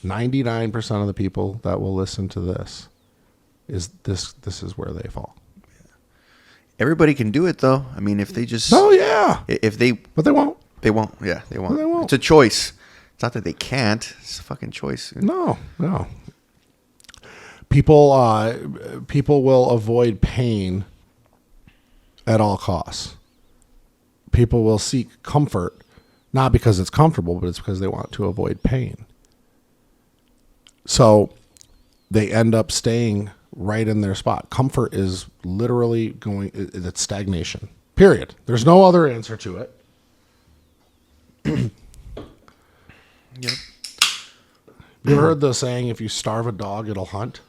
99% of the people that will listen to this is where they fall. Everybody can do it, though. I mean, if they just... Oh, yeah. But they won't. They won't. Yeah, they won't. They won't. It's a choice. It's not that they can't. It's a fucking choice. No. People will avoid pain at all costs. People will seek comfort, not because it's comfortable, but it's because they want to avoid pain. So they end up staying right in their spot. Comfort is literally it's stagnation. Period. There's no other answer to it. Yep. You ever heard the saying, if you starve a dog, it'll hunt?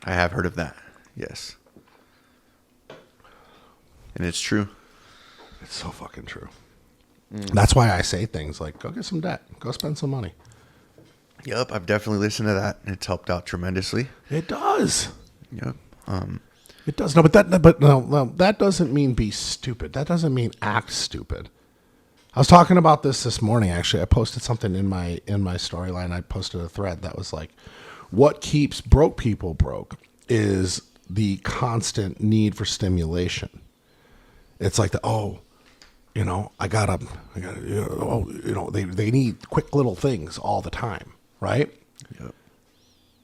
I have heard of that. Yes. And it's true. It's so fucking true. That's why I say things like, go get some debt. Go spend some money. Yep, I've definitely listened to that, and it's helped out tremendously. It does. Yep. It does. No, but that doesn't mean be stupid. That doesn't mean act stupid. I was talking about this morning, actually. I posted something in my storyline. I posted a thread that was like, what keeps broke people broke is the constant need for stimulation. It's like they need quick little things all the time, right? Yep.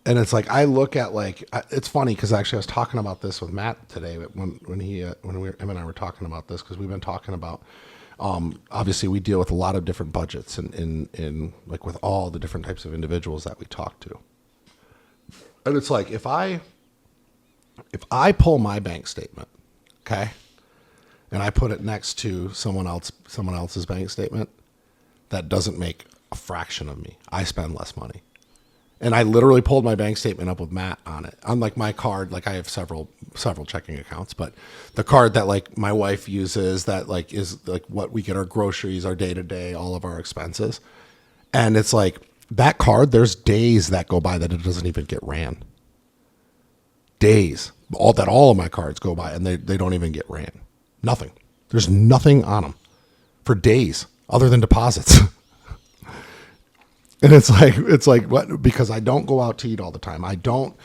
And it's like, I look at it's funny because actually I was talking about this with Matt today when him and I were talking about this, because we've been talking about, obviously we deal with a lot of different budgets in like with all the different types of individuals that we talk to. And it's like, if I pull my bank statement, okay, and I put it next to someone else's bank statement, that doesn't make a fraction of me. I spend less money. And I literally pulled my bank statement up with Matt on it. On like my card, like I have several checking accounts, but the card that like my wife uses, that like is like what we get our groceries, our day-to-day, all of our expenses. And it's like, that card, there's days that go by that it doesn't even get ran. Days. All of my cards go by and they don't even get ran. Nothing. There's nothing on them for days other than deposits. And it's like what? Because I don't go out to eat all the time. I don't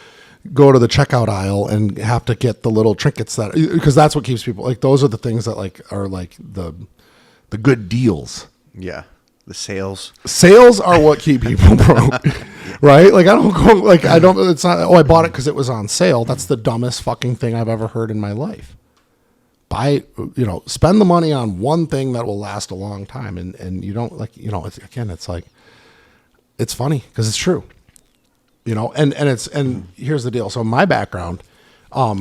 go to the checkout aisle and have to get the little trinkets because that's what keeps people, like, those are the things that like are like the good deals. Yeah. The sales. Sales are what keep people broke, right? Like it's not, I bought it because it was on sale. That's the dumbest fucking thing I've ever heard in my life. Spend the money on one thing that will last a long time. And you don't it's like, it's funny because it's true, and here's the deal. So my background, I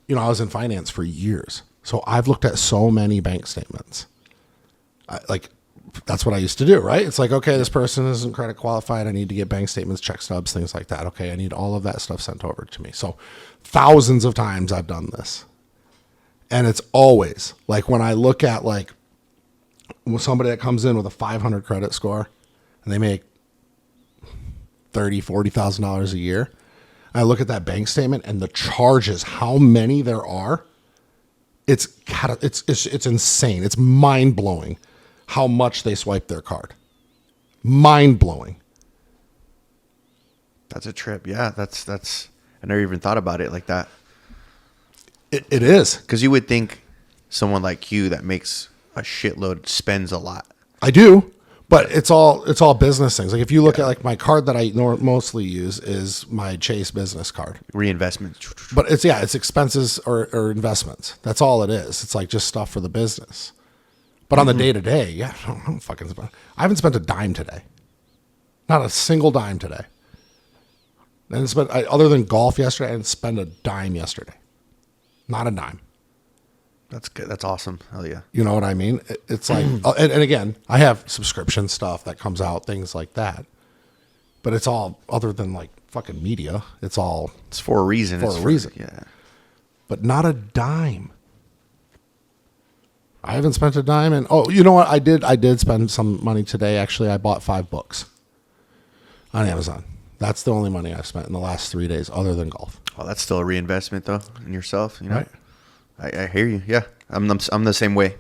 was in finance for years. So I've looked at so many bank statements. That's what I used to do, right? It's like, okay, this person isn't credit qualified. I need to get bank statements, check stubs, things like that. Okay, I need all of that stuff sent over to me. So thousands of times I've done this. And it's always like when I look at like somebody that comes in with a 500 credit score and they make $30,000-$40,000 a year, I look at that bank statement and the charges, how many there are. It's insane. It's mind blowing how much they swipe their card. Mind blowing. That's a trip. Yeah, that's. I never even thought about it like that. It is, because you would think someone like you that makes a shitload spends a lot. I do. But it's all business things. Like if you look at like my card that I mostly use is my Chase business card. Reinvestment. But it's expenses or investments. That's all it is. It's like just stuff for the business. But on the day to day, I haven't spent a dime today. Not a single dime today. And other than golf yesterday, I didn't spend a dime yesterday. Not a dime. That's good. That's awesome. Hell yeah. You know what I mean? It's like, and again, I have subscription stuff that comes out, things like that. But it's all other than like fucking media. It's for a reason. Yeah. But not a dime. I haven't spent a dime. And you know what? I did spend some money today. Actually, I bought 5 books on Amazon. That's the only money I've spent in the last 3 days other than golf. Oh, that's still a reinvestment though in yourself, Right. I hear you. Yeah, I'm the same way.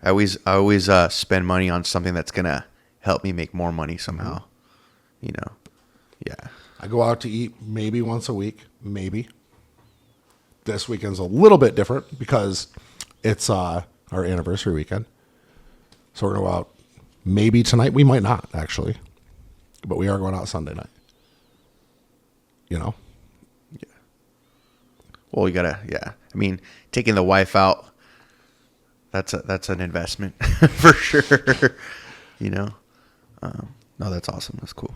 I always spend money on something that's gonna help me make more money somehow. Yeah. I go out to eat maybe once a week, maybe. This weekend's a little bit different because it's our anniversary weekend. So we're gonna go out maybe tonight. We might not actually, but we are going out Sunday night. Yeah. Well, you gotta. Yeah. I mean, taking the wife out, that's an investment for sure. No, that's awesome. That's cool.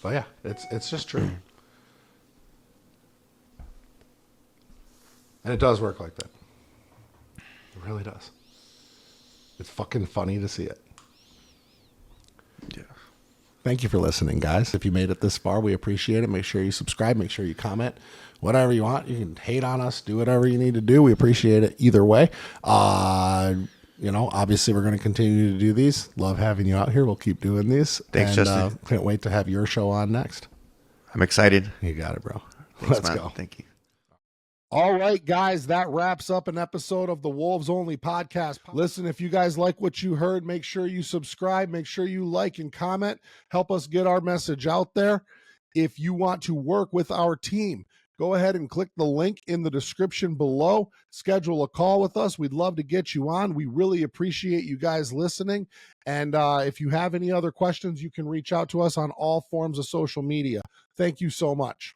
But yeah, it's just true. And it does work like that. It really does. It's fucking funny to see it. Yeah. Thank you for listening, guys. If you made it this far, we appreciate it. Make sure you subscribe. Make sure you comment. Whatever you want. You can hate on us. Do whatever you need to do. We appreciate it either way. Obviously, we're going to continue to do these. Love having you out here. We'll keep doing these. Thanks, Justin. Can't wait to have your show on next. I'm excited. You got it, bro. Thanks, Let's man. go. Thank you. All right, guys, that wraps up an episode of the Wolves Only podcast. Listen, if you guys like what you heard, make sure you subscribe, make sure you like and comment, help us get our message out there. If you want to work with our team, go ahead and click the link in the description below. Schedule a call with us. We'd love to get you on. We really appreciate you guys listening. And if you have any other questions, you can reach out to us on all forms of social media. Thank you so much.